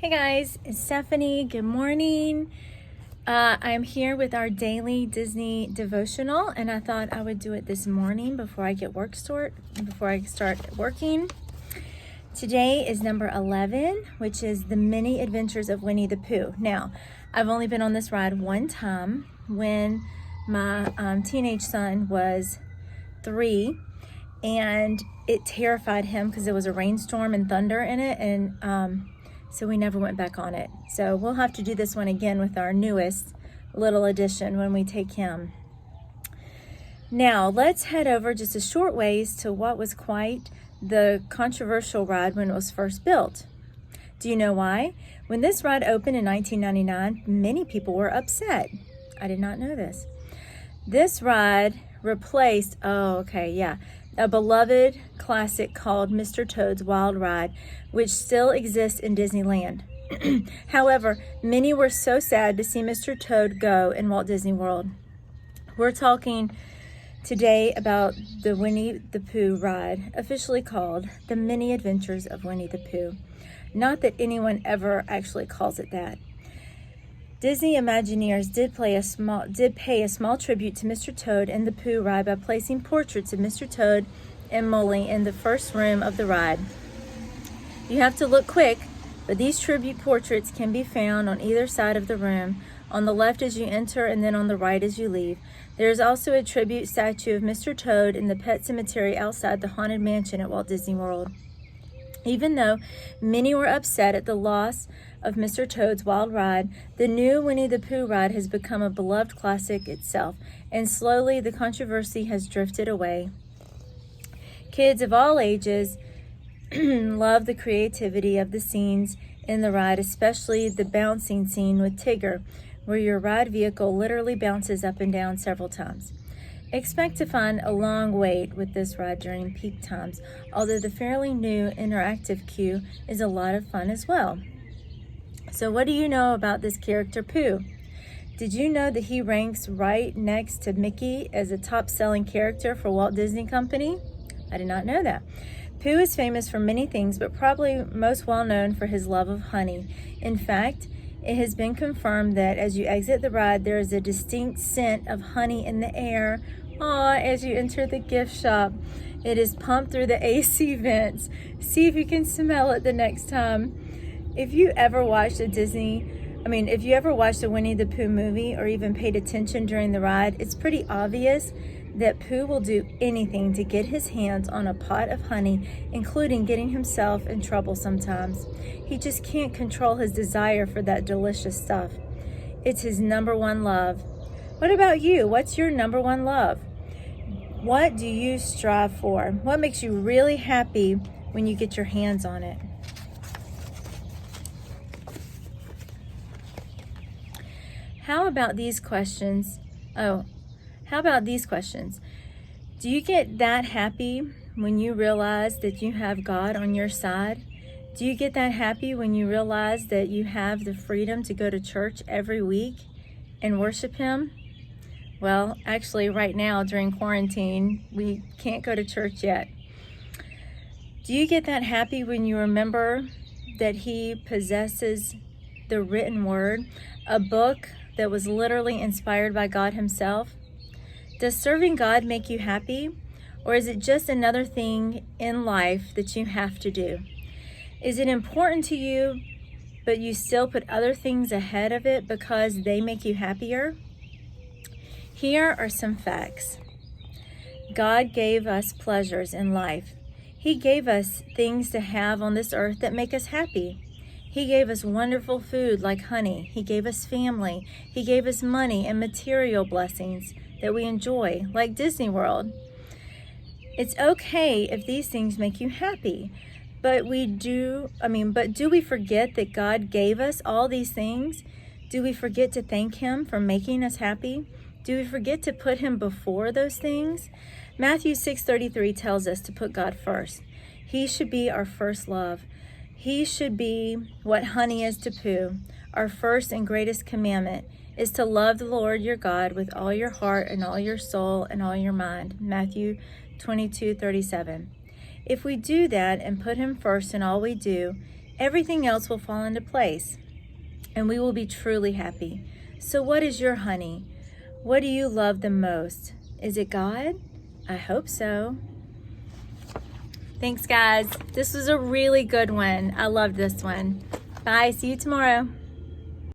Hey guys, it's Stephanie. Good morning. I'm here with our daily Disney devotional, and I thought I would do it this morning before I start working. Today is number 11, which is the many adventures of Winnie the Pooh. Now, I've only been on this ride one time when my teenage son was 3, and it terrified him because there was a rainstorm and thunder in it, and so we never went back on it. So we'll have to do this one again with our newest little addition when we take him. Now, let's head over just a short ways to what was quite the controversial ride when it was first built. Do you know why? When this ride opened in 1999, many people were upset. I did not know this. This ride replaced, a beloved classic called Mr. Toad's Wild Ride, which still exists in Disneyland. However, many were so sad to see Mr. Toad go in Walt Disney World. We're talking today about the Winnie the Pooh ride, officially called The Many Adventures of Winnie the Pooh. Not that anyone ever actually calls it that. Disney Imagineers did pay a small tribute to Mr. Toad and the Pooh ride by placing portraits of Mr. Toad and Molly in the first room of the ride. You have to look quick, but these tribute portraits can be found on either side of the room, on the left as you enter and then on the right as you leave. There is also a tribute statue of Mr. Toad in the pet cemetery outside the Haunted Mansion at Walt Disney World. Even though many were upset at the loss of Mr. Toad's Wild Ride, the new Winnie the Pooh ride has become a beloved classic itself, and slowly the controversy has drifted away. Kids of all ages love the creativity of the scenes in the ride, especially the bouncing scene with Tigger, where your ride vehicle literally bounces up and down several times. Expect to find a long wait with this ride during peak times, although the fairly new interactive queue is a lot of fun as well. So what do you know about this character Pooh? Did you know that he ranks right next to Mickey as a top-selling character for Walt Disney Company? I did not know that. Pooh is famous for many things, but probably most well known for his love of honey. In fact, it has been confirmed that as you exit the ride, there is a distinct scent of honey in the air. As you enter the gift shop, it is pumped through the AC vents. See if you can smell it the next time. If you ever watched a Winnie the Pooh movie or even paid attention during the ride, it's pretty obvious that Pooh will do anything to get his hands on a pot of honey, including getting himself in trouble sometimes. He just can't control his desire for that delicious stuff. It's his number one love. What about you? What's your number one love? What do you strive for? What makes you really happy when you get your hands on it? How about these questions? Do you get that happy when you realize that you have God on your side? Do you get that happy when you realize that you have the freedom to go to church every week and worship Him? Well, actually, right now during quarantine, we can't go to church yet. Do you get that happy when you remember that He possesses the written word, a book that was literally inspired by God Himself? Does serving God make you happy, or is it just another thing in life that you have to do? Is it important to you, but you still put other things ahead of it because they make you happier? Here are some facts. God gave us pleasures in life. He gave us things to have on this earth that make us happy. He gave us wonderful food like honey. He gave us family. He gave us money and material blessings that we enjoy, like Disney World. It's okay if these things make you happy, but do we forget that God gave us all these things? Do we forget to thank Him for making us happy? Do we forget to put Him before those things? Matthew 6:33 tells us to put God first. He should be our first love. He should be what honey is to Pooh. Our first and greatest commandment is to love the Lord your God with all your heart and all your soul and all your mind. Matthew 22:37. If we do that and put Him first in all we do, everything else will fall into place and we will be truly happy. So what is your honey? What do you love the most? Is it God? I hope so. Thanks, guys. This was a really good one. I loved this one. Bye. See you tomorrow.